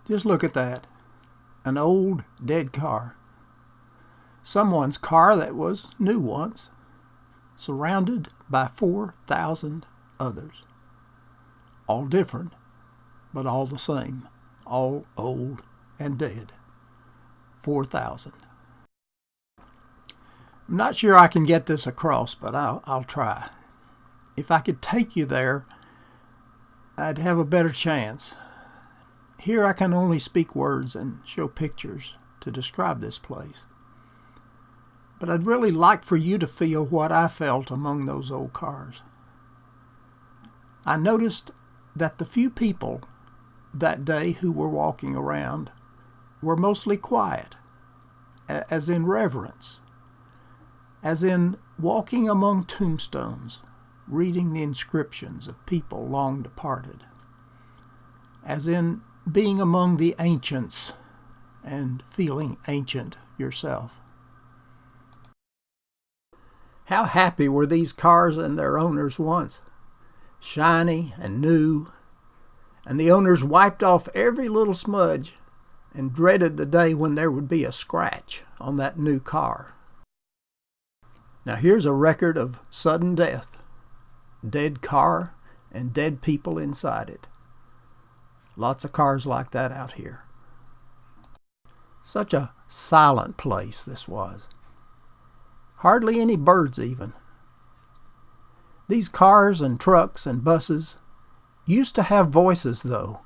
Just look at that. An old, dead car. Someone's car that was new once, surrounded by 4,000 others. All different, but all the same. All old and dead. 4,000. I'm not sure I can get this across, but I'll try. If I could take you there, I'd have a better chance. Here I can only speak words and show pictures to describe this place. But I'd really like for you to feel what I felt among those old cars. I noticed that the few people that day who were walking around were mostly quiet, as in reverence, as in walking among tombstones, reading the inscriptions of people long departed, as in being among the ancients and feeling ancient yourself. How happy were these cars and their owners once, shiny and new, and the owners wiped off every little smudge and dreaded the day when there would be a scratch on that new car. Now here's a record of sudden death, dead car and dead people inside it. Lots of cars like that out here. Such a silent place this was. Hardly any birds even. These cars and trucks and buses used to have voices though.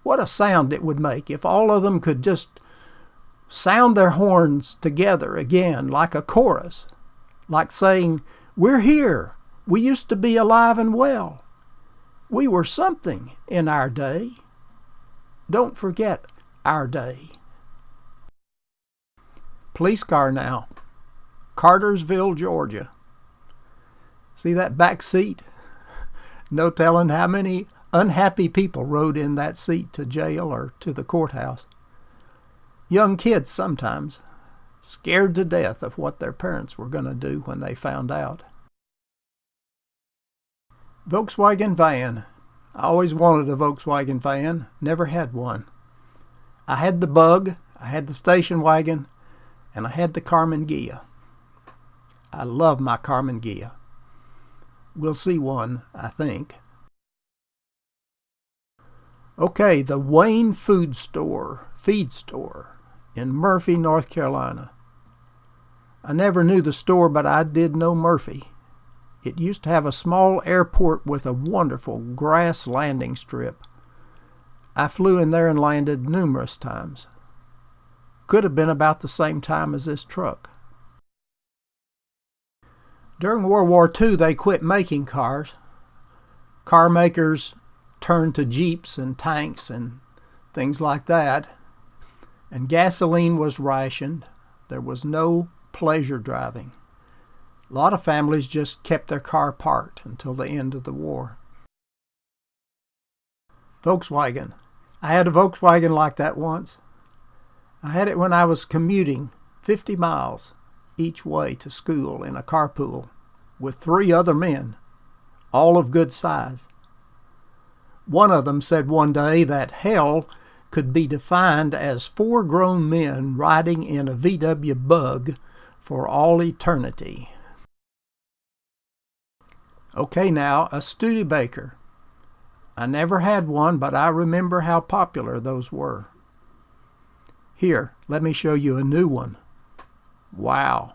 What a sound it would make if all of them could just sound their horns together again like a chorus, like saying, "We're here. We used to be alive and well. We were something in our day. Don't forget our day." Police car now. Cartersville, Georgia. See that back seat? No telling how many unhappy people rode in that seat to jail or to the courthouse. Young kids sometimes, scared to death of what their parents were going to do when they found out. Volkswagen van. I always wanted a Volkswagen van, never had one. I had the Bug, I had the station wagon, and I had the Karmann Ghia. I love my Karmann Ghia. We'll see one, I think. Okay, the Wayne Feed Store in Murphy, North Carolina. I never knew the store, but I did know Murphy. It used to have a small airport with a wonderful grass landing strip. I flew in there and landed numerous times. Could have been about the same time as this truck. During World War II, they quit making cars. Car makers turned to Jeeps and tanks and things like that. And gasoline was rationed. There was no pleasure driving. A lot of families just kept their car parked until the end of the war. Volkswagen. I had a Volkswagen like that once. I had it when I was commuting 50 miles each way to school in a carpool with 3 other men, all of good size. One of them said one day that hell could be defined as 4 grown men riding in a VW Bug for all eternity. Okay, now, a Studebaker. I never had one, but I remember how popular those were. Here, let me show you a new one. Wow.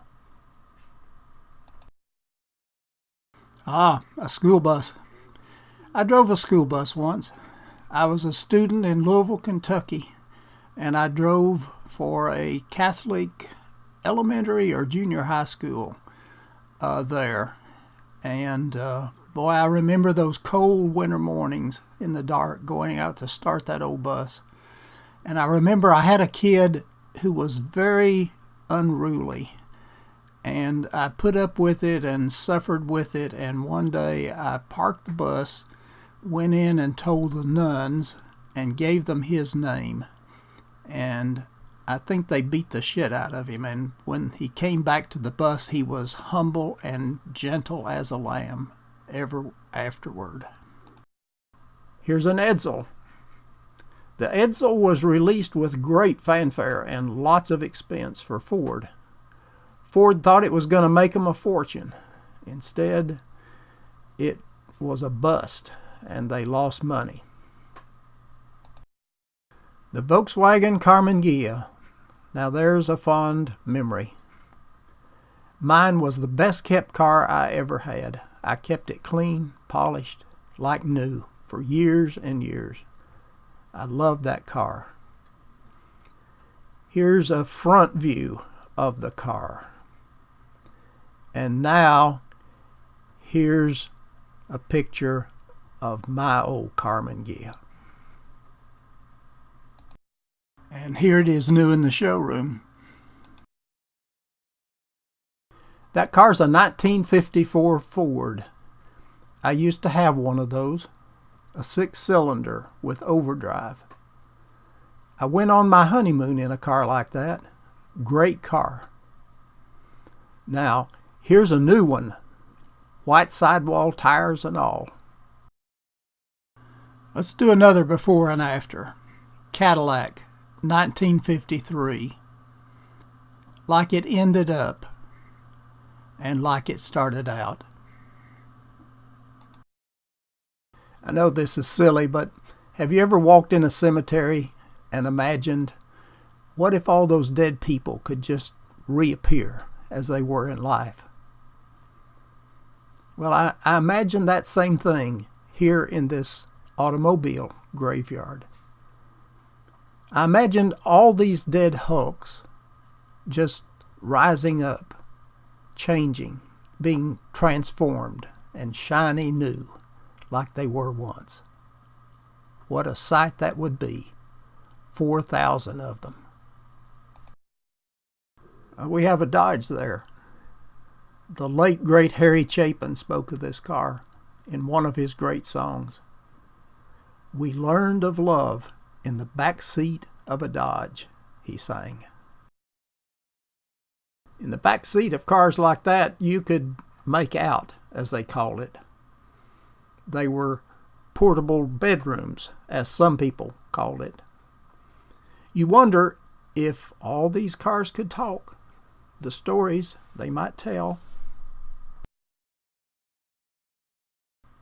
Ah, a school bus. I drove a school bus once. I was a student in Louisville, Kentucky, and I drove for a Catholic elementary or junior high school there. And boy, I remember those cold winter mornings in the dark going out to start that old bus. And I remember I had a kid who was very unruly. And I put up with it and suffered with it. And one day I parked the bus, went in and told the nuns and gave them his name. And I think they beat the shit out of him. And when he came back to the bus, he was humble and gentle as a lamb ever afterward. Here's an Edsel. The Edsel was released with great fanfare and lots of expense for Ford. Ford thought it was going to make them a fortune. Instead, it was a bust, and they lost money. The Volkswagen Karmann Ghia. Now there's a fond memory. Mine was the best kept car I ever had. I kept it clean, polished, like new, for years and years. I loved that car. Here's a front view of the car. And now, here's a picture of my old Karmann Ghia. And here it is new in the showroom. That car's a 1954 Ford. I used to have one of those, a 6-cylinder with overdrive. I went on my honeymoon in a car like that. Great car. Now, here's a new one, white sidewall tires and all. Let's do another before and after. Cadillac, 1953. Like it ended up, and like it started out. I know this is silly, but have you ever walked in a cemetery and imagined, what if all those dead people could just reappear as they were in life? Well, I imagine that same thing here in this automobile graveyard. I imagined all these dead hulks just rising up, changing, being transformed, and shiny new like they were once. What a sight that would be. 4,000 of them. We have a Dodge there. The late great Harry Chapin spoke of this car in one of his great songs. We learned of love in the back seat of a Dodge, he sang. In the back seat of cars like that, you could make out, as they called it. They were portable bedrooms, as some people called it. You wonder if all these cars could talk, the stories they might tell.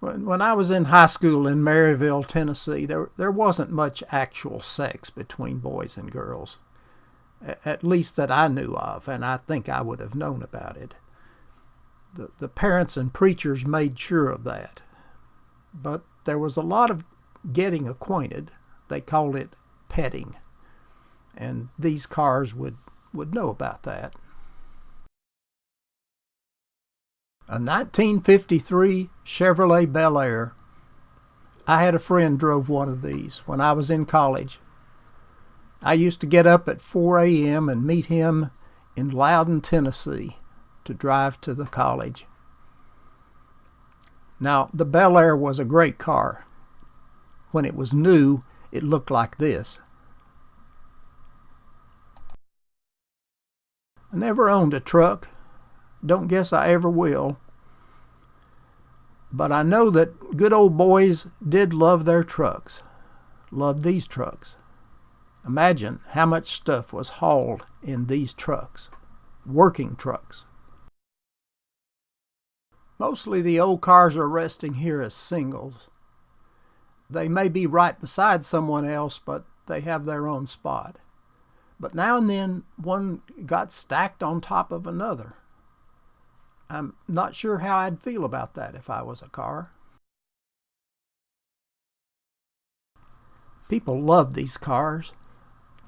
When I was in high school in Maryville, Tennessee, there wasn't much actual sex between boys and girls, at least that I knew of, and I think I would have known about it. The parents and preachers made sure of that. But there was a lot of getting acquainted. They called it petting. And these cars would know about that. A 1953 Chevrolet Bel Air. I had a friend drove one of these when I was in college. I used to get up at 4 a.m. and meet him in Loudon, Tennessee, to drive to the college. Now, the Bel Air was a great car. When it was new, it looked like this. I never owned a truck. Don't guess I ever will. But I know that good old boys did love their trucks. Loved these trucks. Imagine how much stuff was hauled in these trucks. Working trucks. Mostly the old cars are resting here as singles. They may be right beside someone else, but they have their own spot. But now and then one got stacked on top of another. I'm not sure how I'd feel about that if I was a car. People love these cars.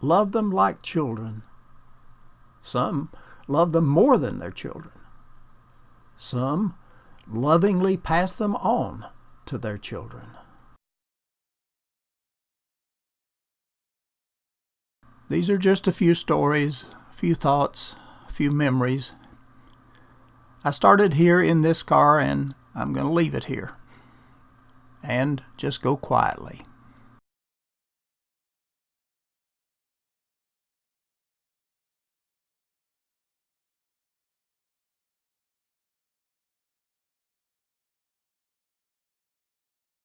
Love them like children. Some love them more than their children. Some lovingly pass them on to their children. These are just a few stories, a few thoughts, a few memories. I started here in this car and I'm going to leave it here and just go quietly.